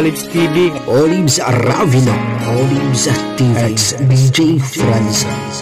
Olives TV. Olives Ravino, Olives TV, DJ Francis.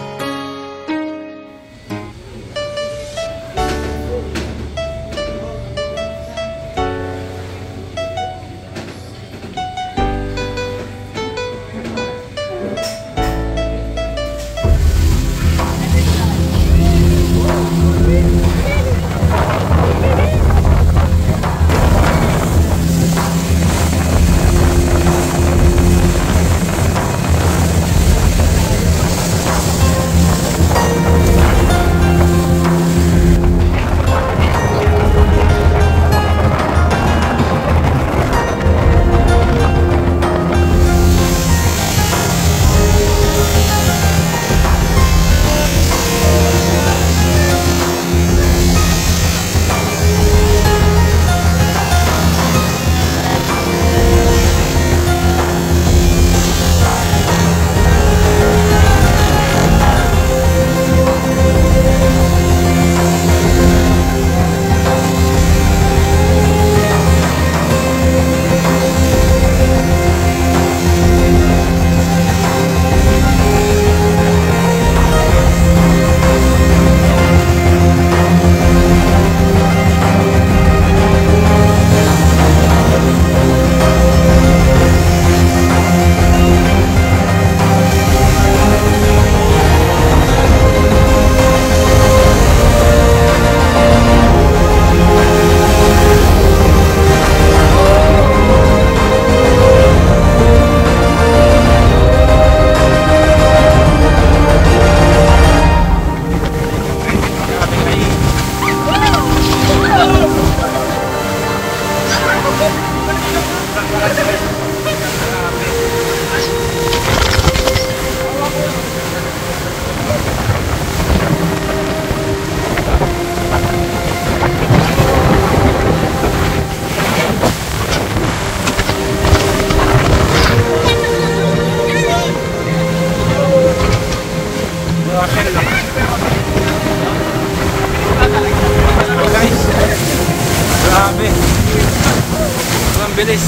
Bilis.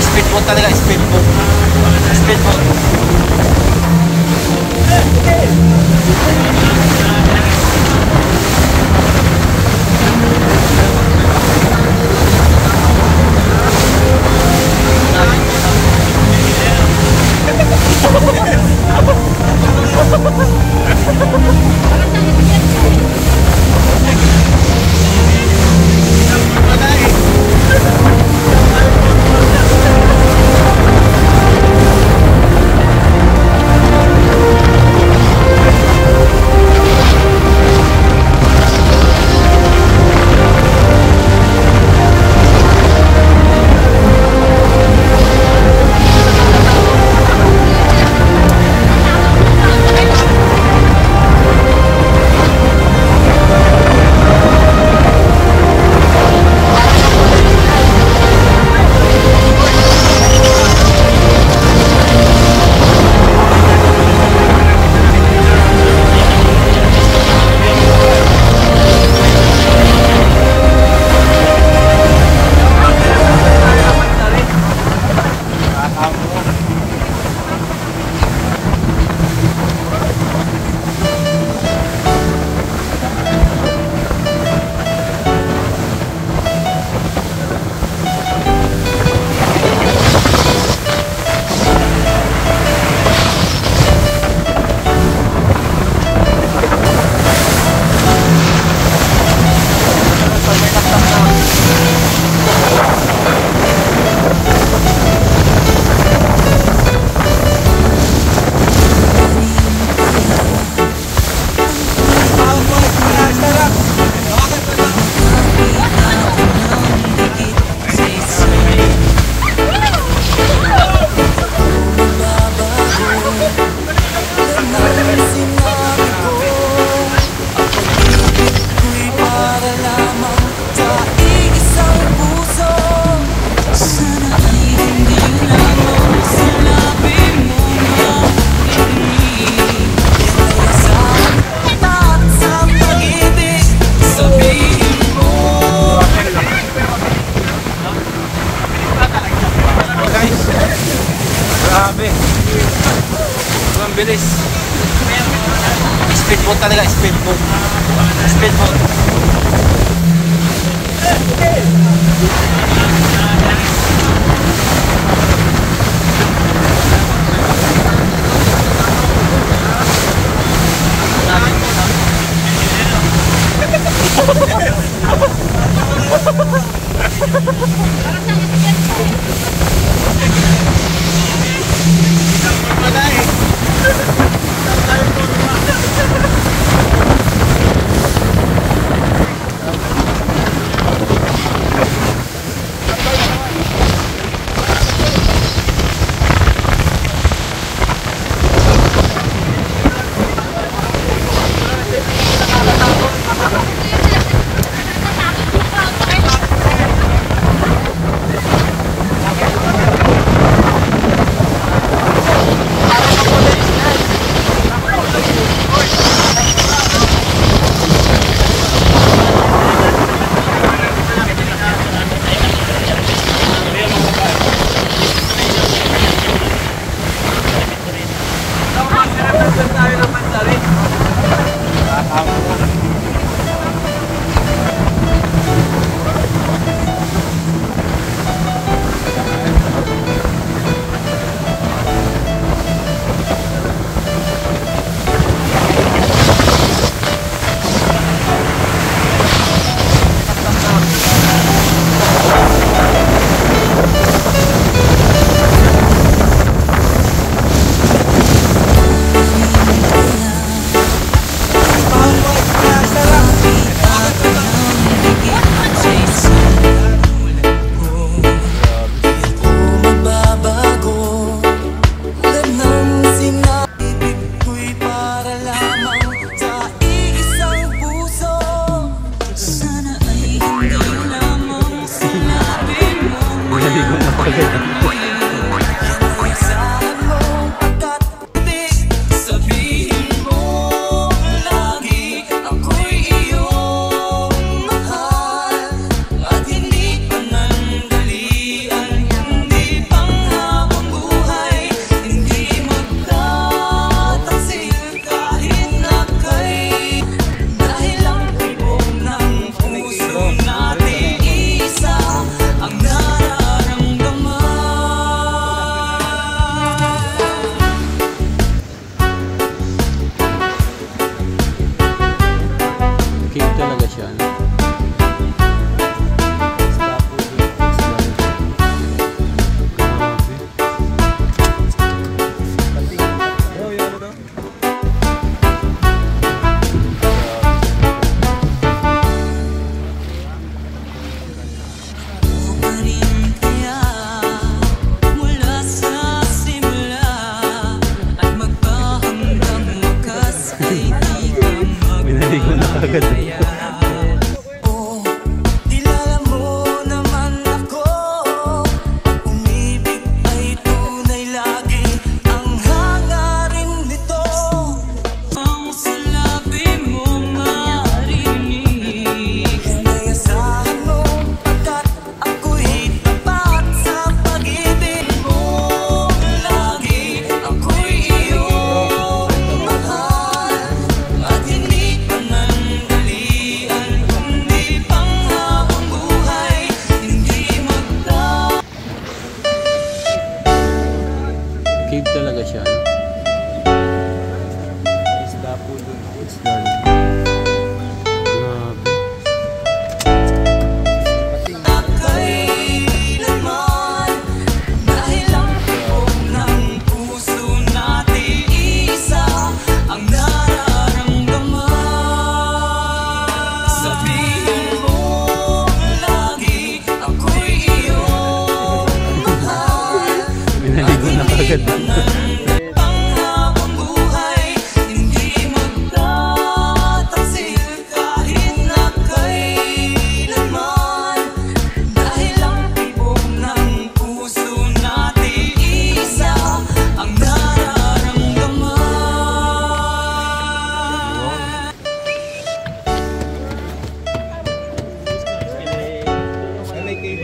Speedboat talaga, speedboat. Speedboat. Grabe. Ang bilis. Speedboat talaga, speedboat. Speedboat.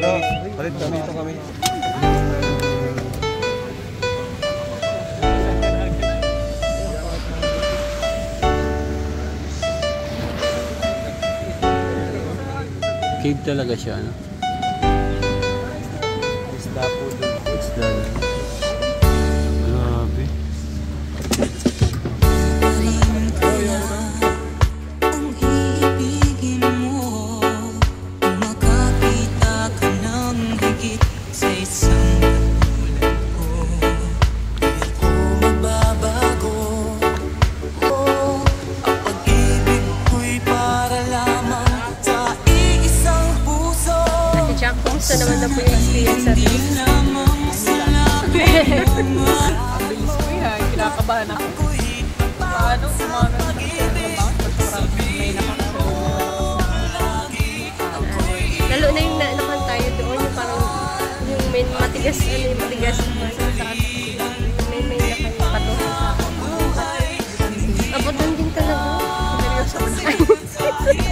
Bro, palit kami, ito kami. talaga siya, ano? Isda po doon. Isda na. Grabe. Kumusta naman na po yung experience sa rin? Ang bilis ko yan. Kinakabahan ako. Paano? Umaga na may lalo na yung nakan tayo doon. Yung parang yung may matigas. Yung matigas. May nakan pato. Abutan din talaga. Seryoso ba na kayo?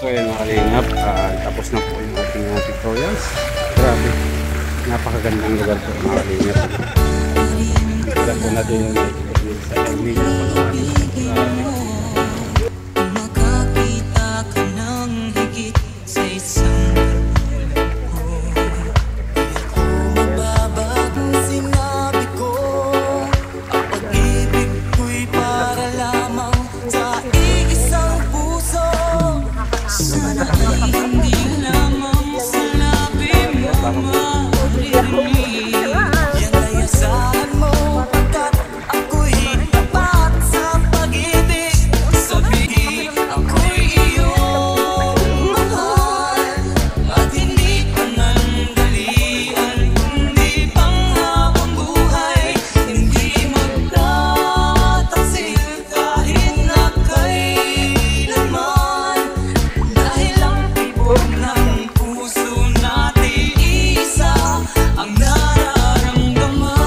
So ayan mga kalingap, tapos na po yung ating tutorials. Grabe, napakagandang lugar po mga kalingap. Kaya po natin yung sa Emilio. Makakita ka ng higit sa isang mababago sinabi ko. Ang pag-ibig ko'y para lamang sa iisang puso. Sana ay hindi lamang sa labi mo maririnig. Yan ay asahan mo pagkat ako'y tapat sa pag-ibig. Sabihin ako'y iyong mahal at hindi panandalian, kundi panghabang buhay. Hindi magtataksil kahit na kailanman, dahil ang tibok ng puso natin isa ang nararamdaman.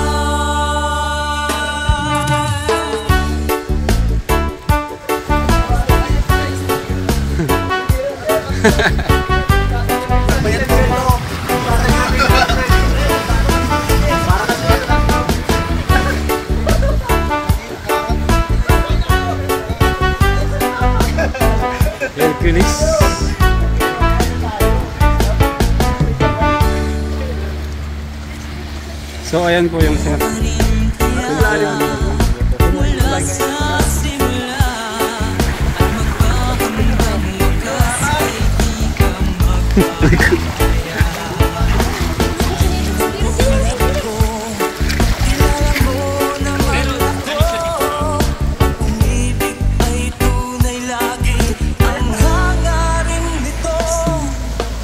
Hercules. So ayan po yung set. Mula sa simula at magpapanggang wakas ay di ka magpapaya. Kilala mo naman ako, umibig ay tunay lagi ang hangarin nito.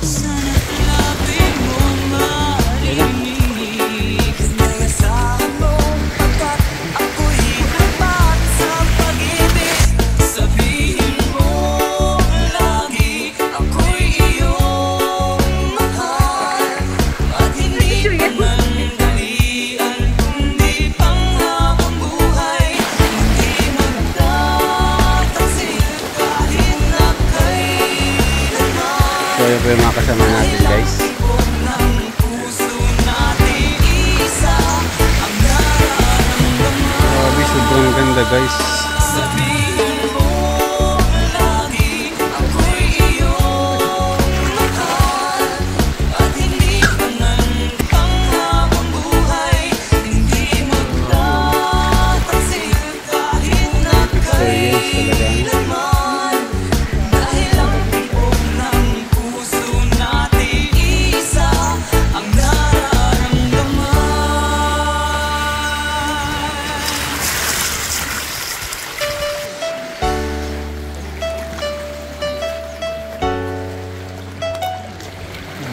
Sana labi mo marinig, kaya asahan mo pagkat ako'y tapat sa pag-ibig. Sabihin mo lagi ako'y iyong mahal at hindi panandalian, kundi panghabang buhay. Hindi magtataksil kahit na kailanman. So ayan po yung mga kasama natin guys. Tibok ng puso natin isa ang nararamdaman. Grabe, sobrang ganda guys. Sabihin mo lagi ako'y iyong mahal at hindi panghabang buhay. Hindi magtataksil kahit na kailanman, dahil ang tibok ng puso natin isa ang nararamdaman.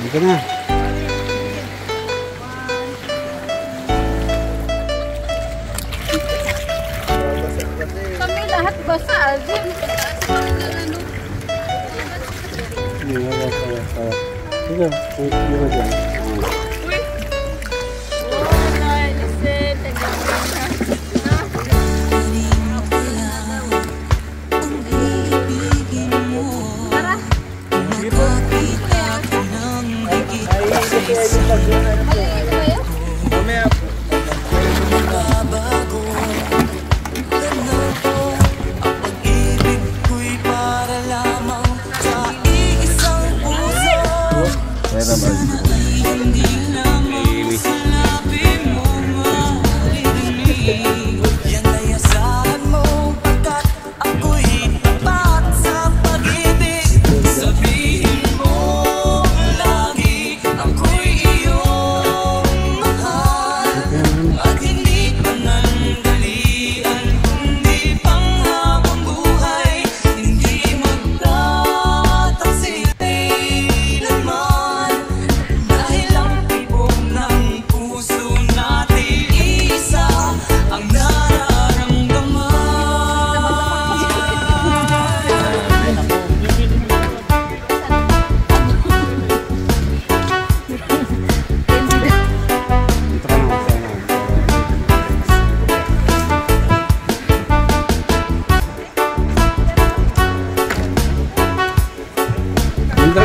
Ito na. Kami lahat basa, Azim. Sige, wait mo dyan. Uy! Oh, listen. Tara. Makakita ka ng higit sa isang Maliliit ba yun? babago. Tanaw ko, ang pag-ibig ko'y para lamang sa iisang puso. Sana ay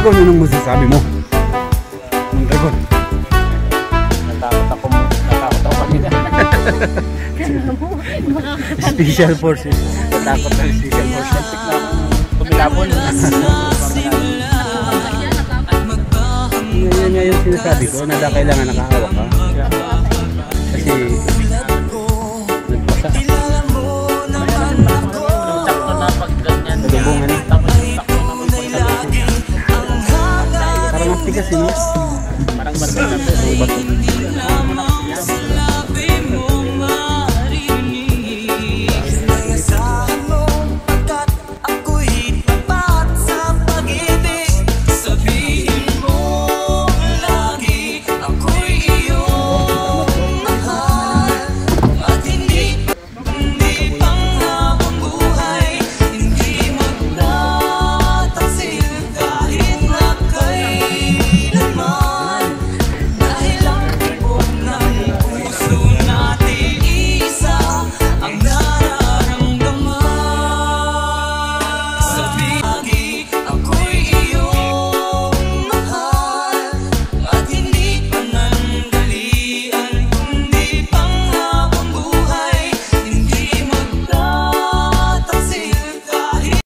Mondragon, anong masasabi mo? Mondragon. Natakot ako kanina. Special Forces. Natakot ng special forces. Tumilabon. Yan yung sinasabi ko na kailangan nakahawak ka. Kasi nagpasa. Sakto na pag ganyan. Nagubungan na. Tapos sakto na pag Parang ang tigas yun. Parang barbar na.